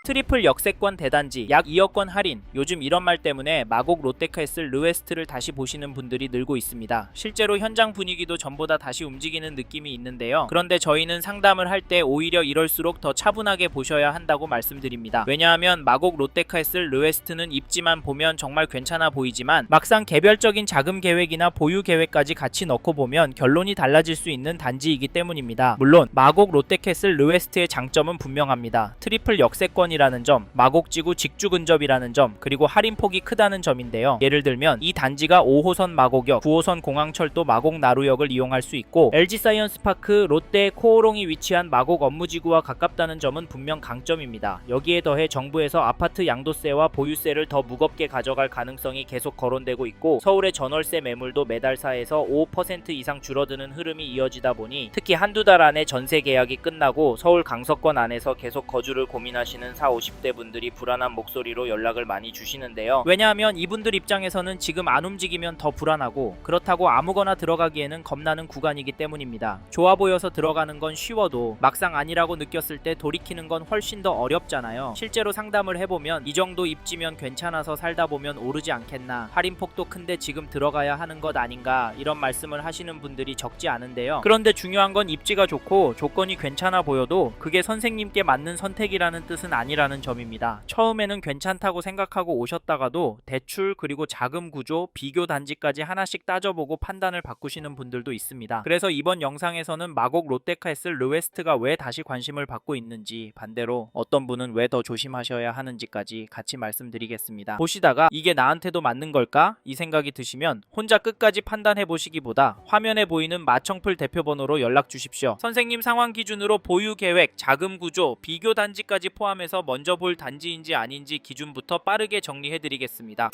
트리플 역세권 대단지 약 2억권 할인. 요즘 이런 말 때문에 마곡 롯데캐슬 르웨스트를 다시 보시는 분들이 늘고 있습니다. 실제로 현장 분위기도 전보다 다시 움직이는 느낌이 있는데요. 그런데 저희는 상담을 할 때 오히려 이럴수록 더 차분하게 보셔야 한다고 말씀드립니다. 왜냐하면 마곡 롯데캐슬 르웨스트는 입지만 보면 정말 괜찮아 보이지만 막상 개별적인 자금 계획이나 보유 계획까지 같이 넣고 보면 결론이 달라질 수 있는 단지이기 때문입니다. 물론 마곡 롯데캐슬 르웨스트의 장점은 분명합니다. 트리플 역세권이라는 점, 마곡지구 직주 근접이라는 점, 그리고 할인폭이 크다는 점인데요. 예를 들면 이 단지가 5호선 마곡역, 9호선 공항철도 마곡 나루역을 이용할 수 있고 LG사이언스파크, 롯데, 코오롱이 위치한 마곡 업무지구와 가깝다는 점은 분명 강점입니다. 여기에 더해 정부에서 아파트 양도세와 보유세를 더 무겁게 가져갈 가능성이 계속 거론되고 있고 서울의 전월세 매물도 매달 4에서 5% 이상 줄어드는 흐름이 이어지다 보니 특히 한두 달 안에 전세 계약이 끝나고 서울 강서권 안에서 계속 거주를 고민하시는 40, 50대 분들이 불안한 목소리로 연락을 많이 주시는데요. 왜냐하면 이분들 입장에서는 지금 안 움직이면 더 불안하고 그렇다고 아무거나 들어가기에는 겁나는 구간이기 때문입니다. 좋아 보여서 들어가는 건 쉬워도 막상 아니라고 느꼈을 때 돌이키는 건 훨씬 더 어렵잖아요. 실제로 상담을 해보면 이 정도 입지면 괜찮아서 살다 보면 오르지 않겠나, 할인폭도 큰데 지금 들어가야 하는 것 아닌가, 이런 말씀을 하시는 분들이 적지 않은데요. 그런데 중요한 건 입지가 좋고 조건이 괜찮아 보여도 그게 선생님께 맞는 선택이라는 뜻은 아니라는 점입니다. 처음에는 괜찮다고 생각하고 오셨다가도 대출 그리고 자금 구조, 비교 단지까지 하나씩 따져보고 판단을 바꾸시는 분들도 있습니다. 그래서 이번 영상에서는 마곡 롯데캐슬 르웨스트가 왜 다시 관심을 받고 있는지, 반대로 어떤 분은 왜 더 조심하셔야 하는지까지 같이 말씀드리겠습니다. 보시다가 이게 나한테도 맞는 걸까? 이 생각이 드시면 혼자 끝까지 판단해 보시기보다 화면에 보이는 마청풀 대표번호로 연락 주십시오. 선생님 상황 기준으로 보유 계획, 자금 구조, 비교 단지까지 포함해서 먼저 볼 단지인지 아닌지 기준부터 빠르게 정리해 드리겠습니다.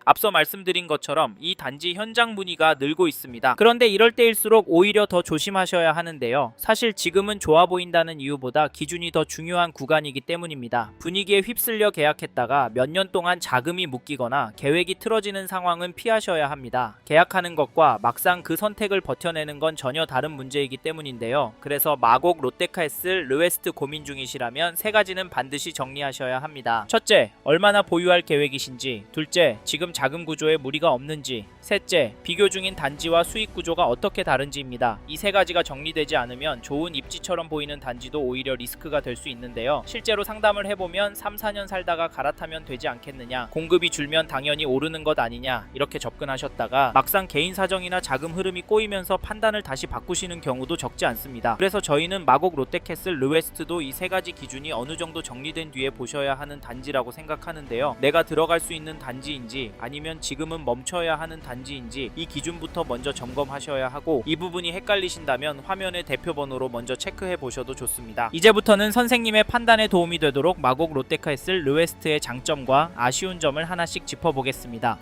앞서 말씀드린 것처럼 이 단지 현장 문의가 늘고 있습니다. 그런데 이럴 때일수록 오히려 더 조심하셔야 하는데요. 사실 지금은 좋아 보인다는 이유보다 기준이 더 중요한 구간이기 때문입니다. 분위기에 휩쓸려 계약했다가 몇 년 동안 자금이 묶이거나 계획이 틀어지는 상황은 피하셔야 합니다. 계약하는 것과 막상 그 선택을 버텨내는 건 전혀 다른 문제이기 때문인데요. 그래서 마곡 롯데캐슬 르웨스트 고민 중이시라면 세 가지는 반드시 정리하셔야 합니다. 첫째, 얼마나 보유할 계획이신지. 둘째, 지금 자금 구조에 무리가 없는지. 셋째, 비교 중인 단지와 수익 구조가 어떻게 다른지입니다. 이 세 가지가 정리되지 않으면 좋은 입지처럼 보이는 단지도 오히려 리스크가 될 수 있는데요. 실제로 상담을 해보면 3, 4년 살다가 갈아타면 되지 않겠느냐, 공급이 줄면 당연히 오르는 것 아니냐, 이렇게 접근하셨다가 막상 개인 사정이나 자금 흐름이 꼬이면서 판단을 다시 바꾸시는 경우도 적지 않습니다. 그래서 저희는 마곡 롯데캐슬 르웨스트도 이 세 가지 기준이 어느 정도 정리된 뒤에 보셔야 하는 단지라고 생각하는데요. 내가 들어갈 수 있는 단지인지 아니면 지금은 멈춰야 하는 단지인지 이 기준부터 먼저 점검하셔야 하고, 이 부분이 헷갈리신다면 화면의 대표번호로 먼저 체크해 보셔도 좋습니다. 이제부터는 선생님의 판단에 도움이 되도록 마곡 롯데캐슬 르웨스트의 장점과 아쉬운 점을 하나씩 짚어보겠습니다.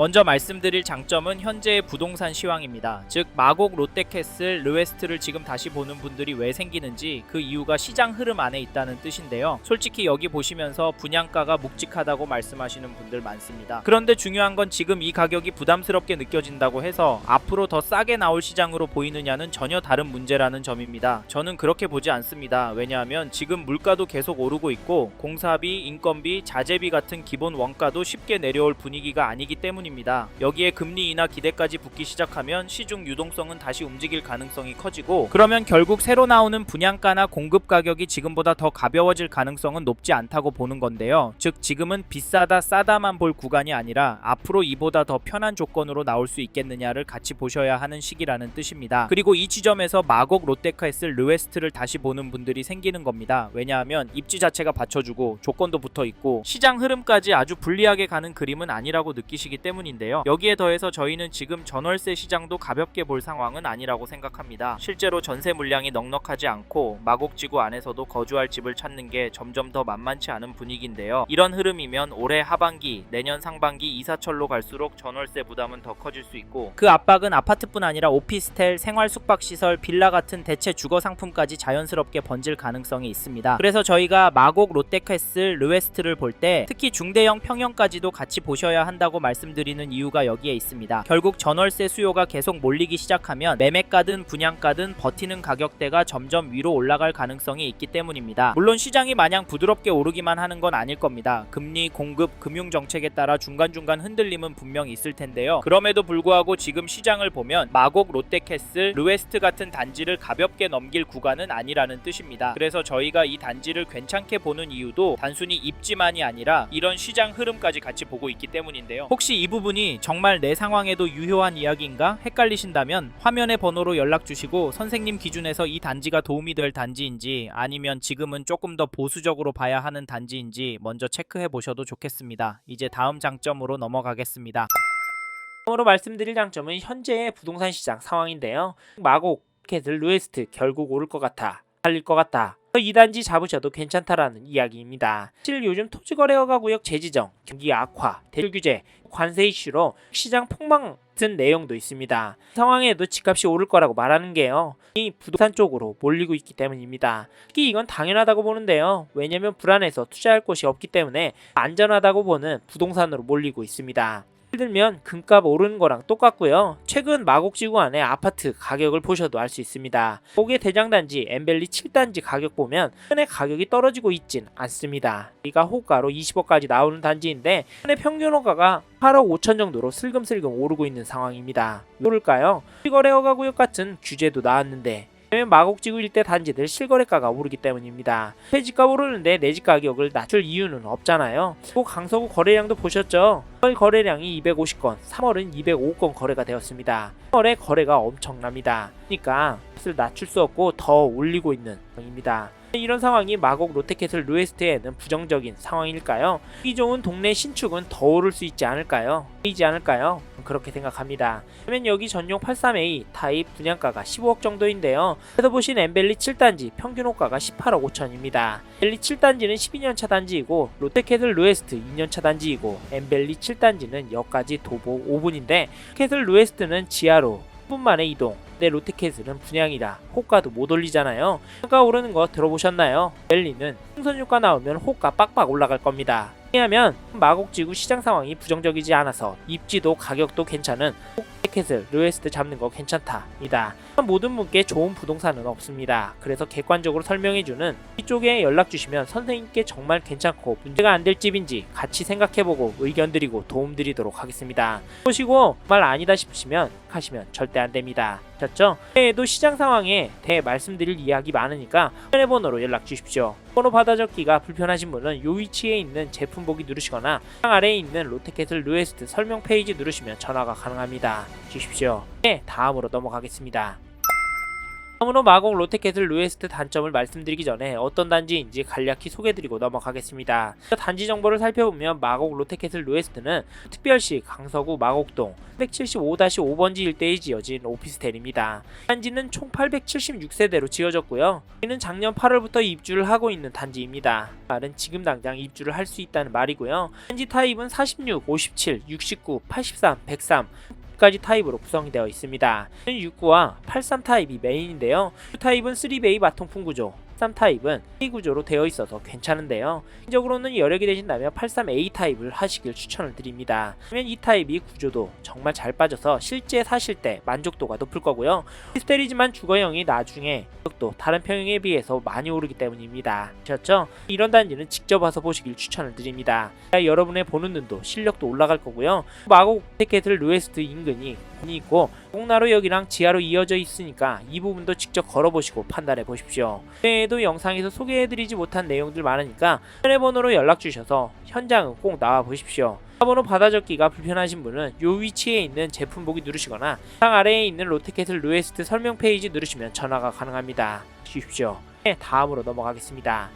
먼저 말씀드릴 장점은 현재의 부동산 시황입니다. 즉 마곡 롯데캐슬 르웨스트를 지금 다시 보는 분들이 왜 생기는지 그 이유가 시장 흐름 안에 있다는 뜻인데요. 솔직히 여기 보시면서 분양가가 묵직하다고 말씀하시는 분들 많습니다. 그런데 중요한 건 지금 이 가격이 부담스럽게 느껴진다고 해서 앞으로 더 싸게 나올 시장으로 보이느냐는 전혀 다른 문제라는 점입니다. 저는 그렇게 보지 않습니다. 왜냐하면 지금 물가도 계속 오르고 있고 공사비, 인건비, 자재비 같은 기본 원가도 쉽게 내려올 분위기가 아니기 때문입니다. 여기에 금리 인하 기대까지 붙기 시작하면 시중 유동성은 다시 움직일 가능성이 커지고, 그러면 결국 새로 나오는 분양가나 공급 가격이 지금보다 더 가벼워질 가능성은 높지 않다고 보는 건데요. 즉 지금은 비싸다 싸다만 볼 구간이 아니라 앞으로 이보다 더 편한 조건으로 나올 수 있겠느냐를 같이 보셔야 하는 시기라는 뜻입니다. 그리고 이 지점에서 마곡 롯데캐슬 르웨스트를 다시 보는 분들이 생기는 겁니다. 왜냐하면 입지 자체가 받쳐주고 조건도 붙어있고 시장 흐름까지 아주 불리하게 가는 그림은 아니라고 느끼시기 때문인데요. 여기에 더해서 저희는 지금 전월세 시장도 가볍게 볼 상황은 아니라고 생각합니다. 실제로 전세 물량이 넉넉하지 않고 마곡지구 안에서도 거주할 집을 찾는 게 점점 더 만만치 않은 분위기인데요. 이런 흐름이면 올해 하반기, 내년 상반기 이사철로 갈수록 전월세 부담은 더 커질 수 있고, 그 압박은 아파트뿐 아니라 오피스텔, 생활 숙박시설, 빌라 같은 대체 주거 상품까지 자연스럽게 번질 가능성이 있습니다. 그래서 저희가 마곡 롯데캐슬 르웨스트를 볼 때 특히 중대형 평형까지도 같이 보셔야 한다고 말씀드리는 말씀드리는 이유가 여기에 있습니다. 결국 전월세 수요가 계속 몰리기 시작하면 매매가든 분양가든 버티는 가격대가 점점 위로 올라갈 가능성이 있기 때문입니다. 물론 시장이 마냥 부드럽게 오르기만 하는 건 아닐 겁니다. 금리, 공급, 금융정책에 따라 중간중간 흔들림은 분명 있을 텐데요. 그럼에도 불구하고 지금 시장을 보면 마곡, 롯데캐슬, 르웨스트 같은 단지를 가볍게 넘길 구간은 아니라는 뜻입니다. 그래서 저희가 이 단지를 괜찮게 보는 이유도 단순히 입지만이 아니라 이런 시장 흐름까지 같이 보고 있기 때문인데요. 혹시 이 부분이 정말 내 상황에도 유효한 이야기인가 헷갈리신다면 화면의 번호로 연락 주시고 선생님 기준에서 이 단지가 도움이 될 단지인지 아니면 지금은 조금 더 보수적으로 봐야 하는 단지인지 먼저 체크해 보셔도 좋겠습니다. 이제 다음 장점으로 넘어가겠습니다. 다음으로 말씀드릴 장점은 현재의 부동산 시장 상황인데요. 마곡, 캐슬, 르웨스트 결국 오를 것 같아, 살릴 것 같다. 이 단지 잡으셔도 괜찮다라는 이야기입니다. 사실 요즘 토지거래허가구역 재지정, 경기 악화, 대출 규제, 관세 이슈로 시장 폭망 같은 내용도 있습니다. 상황에도 집값이 오를 거라고 말하는 게요, 이 부동산 쪽으로 몰리고 있기 때문입니다. 특히 이건 당연하다고 보는데요. 왜냐면 불안해서 투자할 곳이 없기 때문에 안전하다고 보는 부동산으로 몰리고 있습니다. 예를 들면 금값 오르는 거랑 똑같고요. 최근 마곡지구 안에 아파트 가격을 보셔도 알 수 있습니다. 마곡의 대장단지 엠벨리 7단지 가격 보면 현재 가격이 떨어지고 있진 않습니다. 여기가 호가로 20억까지 나오는 단지인데 현재 평균 호가가 8억 5천 정도로 슬금슬금 오르고 있는 상황입니다. 왜 오를까요? 실거래허가구역 같은 규제도 나왔는데 왜냐면 마곡지구 일대 단지들 실거래가가 오르기 때문입니다. 폐지가 오르는데 내집 가격을 낮출 이유는 없잖아요. 또 강서구 거래량도 보셨죠? 2월 거래량이 250건, 3월은 205건 거래가 되었습니다. 3월에 거래가 엄청납니다. 그러니까 값을 낮출 수 없고 더 올리고 있는 상황입니다. 이런 상황이 마곡, 롯데캐슬, 르웨스트에는 부정적인 상황일까요? 보기 좋은 동네 신축은 더 오를 수 있지 않을까요? 보이지 않을까요? 그렇게 생각합니다. 그러면 여기 전용 83A 타입 분양가가 15억 정도인데요. 그래서 보신 엠벨리 7단지 평균 호가가 18억 5천입니다. 엠벨리 7단지는 12년차 단지이고 롯데캐슬 르웨스트 2년차 단지이고 엠벨리 7단지는 역까지 도보 5분인데 캐슬 르웨스트는 지하로 10분 만에 이동. 근데 롯데캐슬은 분양이라 호가도 못 올리잖아요. 호가 오르는 거 들어보셨나요? 벨리는 풍선효과 나오면 호가 빡빡 올라갈 겁니다. 왜냐하면 마곡지구 시장 상황이 부정적이지 않아서 입지도 가격도 괜찮은 롯데캐슬, 르웨스트 잡는 거 괜찮다입니다. 모든 분께 좋은 부동산은 없습니다. 그래서 객관적으로 설명해주는 이쪽에 연락 주시면 선생님께 정말 괜찮고 문제가 안 될 집인지 같이 생각해보고 의견 드리고 도움 드리도록 하겠습니다. 보시고 말 아니다 싶으시면 하시면 절대 안 됩니다. 졌죠? 또 시장 상황에 대해 말씀드릴 이야기 많으니까 전화번호로 연락 주십시오. 번호 받아 적기가 불편하신 분은 요 위치에 있는 제품 보기 누르시거나 상 아래에 있는 롯데캐슬 르웨스트 설명 페이지 누르시면 전화가 가능합니다. 주십시오. 네, 다음으로 넘어가겠습니다. 다음으로 마곡, 롯데캐슬, 르웨스트 단점을 말씀드리기 전에 어떤 단지인지 간략히 소개드리고 넘어가겠습니다. 단지 정보를 살펴보면 마곡, 롯데캐슬, 르웨스트는 특별시 강서구 마곡동 175-5번지 일대에 지어진 오피스텔입니다. 단지는 총 876세대로 지어졌고요. 이는 작년 8월부터 입주를 하고 있는 단지입니다. 말은 지금 당장 입주를 할 수 있다는 말이고요. 단지 타입은 46, 57, 69, 83, 103 까지 타입으로 구성이 되어 있습니다. 69와 83 타입이 메인인데요. 2 타입은 3베이 마통풍 구조, 83 타입은 A 구조로 되어 있어서 괜찮은데요. 개인적으로는 여력이 되신다면 83A 타입을 하시길 추천을 드립니다. 그러면 이 타입이 구조도 정말 잘 빠져서 실제 사실 때 만족도가 높을 거고요. 오피스텔이지만 주거형이 나중에 또 다른 평형에 비해서 많이 오르기 때문입니다. 아셨죠? 이런 단지는 직접 와서 보시길 추천을 드립니다. 여러분의 보는 눈도 실력도 올라갈 거고요. 마곡, 롯데캐슬, 르웨스트 인근이 있고 공나루역이랑 지하로 이어져 있으니까 이 부분도 직접 걸어보시고 판단해 보십시오. 외에도 영상에서 소개해드리지 못한 내용들 많으니까 전화번호로 연락 주셔서 현장은 꼭 나와 보십시오. 전화번호 받아 적기가 불편하신 분은 요 위치에 있는 제품 보기 누르시거나 상 아래에 있는 롯데캐슬 르웨스트 설명 페이지 누르시면 전화가 가능합니다. 주십시오. 네, 다음으로 넘어가겠습니다.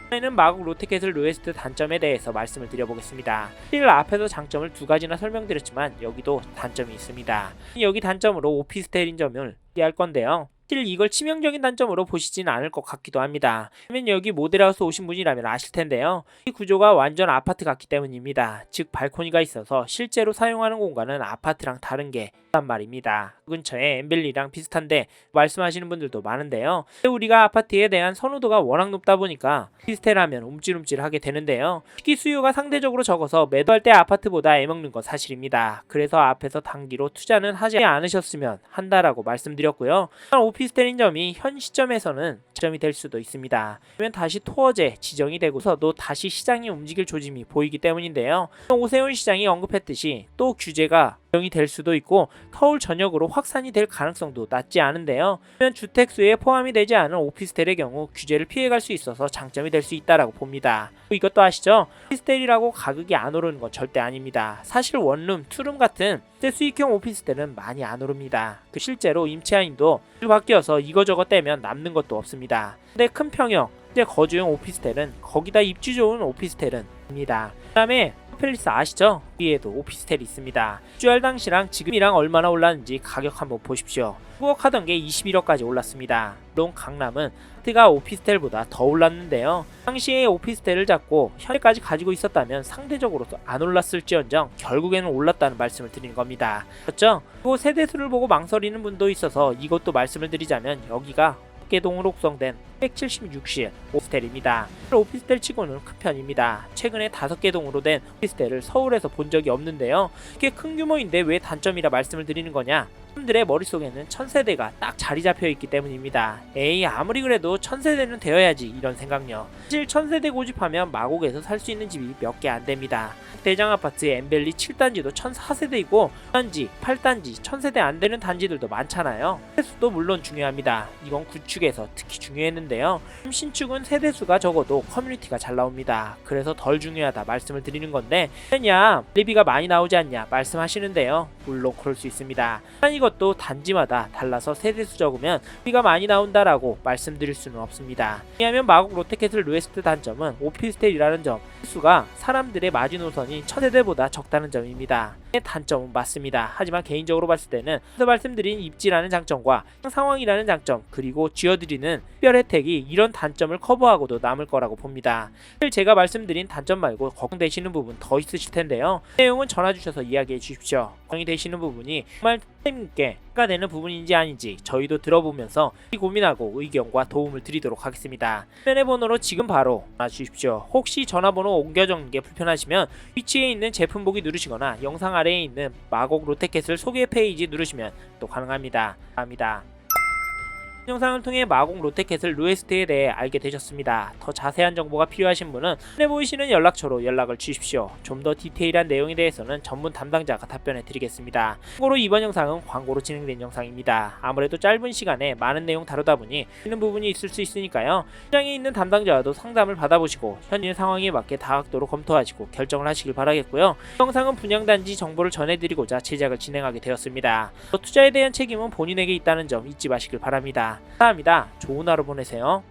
이번에는 마곡, 롯데캐슬, 르웨스트 단점에 대해서 말씀을 드려보겠습니다. 사실 앞에서 장점을 두 가지나 설명드렸지만 여기도 단점이 있습니다. 여기 단점으로 오피스텔인 점을 얘기할 건데요. 사실 이걸 치명적인 단점으로 보시지는 않을 것 같기도 합니다. 그러면 여기 모델하우스 오신 분이라면 아실 텐데요. 이 구조가 완전 아파트 같기 때문입니다. 즉 발코니가 있어서 실제로 사용하는 공간은 아파트랑 다른 게 있단 말입니다. 근처에 엠벨리랑 비슷한데 말씀하시는 분들도 많은데요. 우리가 아파트에 대한 선호도가 워낙 높다 보니까 오피스텔하면 움찔움찔하게 되는데요. 특히 수요가 상대적으로 적어서 매도할 때 아파트보다 애먹는 건 사실입니다. 그래서 앞에서 단기로 투자는 하지 않으셨으면 한다라고 말씀드렸고요. 오피스텔인 점이 현 시점에서는 점이 될 수도 있습니다. 그러면 다시 토어제 지정이 되고서도 다시 시장이 움직일 조짐이 보이기 때문인데요. 오세훈 시장이 언급했듯이 또 규제가 지정이 될 수도 있고 서울 전역으로 확산이 될 가능성도 낮지 않은데요. 그러면 주택수에 포함이 되지 않은 오피스텔의 경우 규제를 피해갈 수 있어서 장점이 될 수 있다라고 봅니다. 이것도 아시죠? 오피스텔이라고 가격이 안 오르는 건 절대 아닙니다. 사실 원룸, 투룸 같은 수익형 오피스텔은 많이 안 오릅니다. 실제로 임차인도 바뀌어서 이거저거 떼면 남는 것도 없습니다. 근데 큰 평형, 거주용 오피스텔은 거기다 입지 좋은 오피스텔은 입니다. 그 다음에 팰리스 아시죠? 위에도 오피스텔이 있습니다. 주할 당시랑 지금이랑 얼마나 올랐는지 가격 한번 보십시오. 9억 하던 게 21억까지 올랐습니다. 물론 강남은 트가 오피스텔보다 더 올랐는데요. 당시에 오피스텔을 잡고 현재까지 가지고 있었다면 상대적으로 안 올랐을지언정 결국에는 올랐다는 말씀을 드리는 겁니다. 그렇죠? 그리고 세대수를 보고 망설이는 분도 있어서 이것도 말씀을 드리자면 여기가 5개동으로 구성된 176실 오피스텔입니다. 오피스텔 치고는 큰 편입니다. 최근에 5개 동으로 된 오피스텔을 서울에서 본 적이 없는데요. 이게 큰 규모인데 왜 단점이라 말씀을 드리는 거냐? 사람들의 머릿속에는 1000세대가 딱 자리 잡혀 있기 때문입니다. 에이 아무리 그래도 1000세대는 되어야지 이런 생각요. 사실 1000세대 고집하면 마곡에서 살 수 있는 집이 몇 개 안 됩니다. 대장 아파트 엠벨리 7단지도 1004세대이고 9단지, 8단지 1000세대 안 되는 단지들도 많잖아요. 세대수도 물론 중요합니다. 이건 구축에서 특히 중요했는데요. 신축은 세대수가 적어도 커뮤니티가 잘 나옵니다. 그래서 덜 중요하다 말씀을 드리는 건데 왜냐 리비가 많이 나오지 않냐 말씀하시는데요. 물론 그럴 수 있습니다. 이것도 단지마다 달라서 세대수 적으면 리비가 많이 나온다라고 말씀드릴 수는 없습니다. 왜냐하면 마곡 롯데캐슬 루에스트 단점은 오피스텔이라는 점, 수가 사람들의 마지노선이 1000세대보다 적다는 점입니다. 단점은 맞습니다. 하지만 개인적으로 봤을 때는 앞서 말씀드린 입지라는 장점과 상황이라는 장점 그리고 쥐어드리는 특별 혜택이 이런 단점을 커버하고도 남을 거라고 봅니다. 제가 말씀드린 단점 말고 걱정되시는 부분 더 있으실 텐데요. 내용은 전화 주셔서 이야기해 주십시오. 걱정이 되시는 부분이 정말 선생님께가 되는 부분인지 아닌지 저희도 들어보면서 고민하고 의견과 도움을 드리도록 하겠습니다. 화면의 번호로 지금 바로 전화 주십시오. 혹시 전화번호 옮겨 적는 게 불편하시면 위치에 있는 제품 보기 누르시거나 영상 아래에 있는 마곡 롯데캐슬 소개 페이지 누르시면 또 가능합니다. 감사합니다. 영상을 통해 마곡 롯데캐슬 루에스트에 대해 알게 되셨습니다. 더 자세한 정보가 필요하신 분은 눈에 보이시는 연락처로 연락을 주십시오. 좀 더 디테일한 내용에 대해서는 전문 담당자가 답변해 드리겠습니다. 참고로 이번 영상은 광고로 진행된 영상입니다. 아무래도 짧은 시간에 많은 내용 다루다 보니 있는 부분이 있을 수 있으니까요. 현장에 있는 담당자와도 상담을 받아보시고 현재 상황에 맞게 다각도로 검토하시고 결정을 하시길 바라겠고요. 이 영상은 분양단지 정보를 전해드리고자 제작을 진행하게 되었습니다. 투자에 대한 책임은 본인에게 있다는 점 잊지 마시길 바랍니다. 감사합니다. 좋은 하루 보내세요.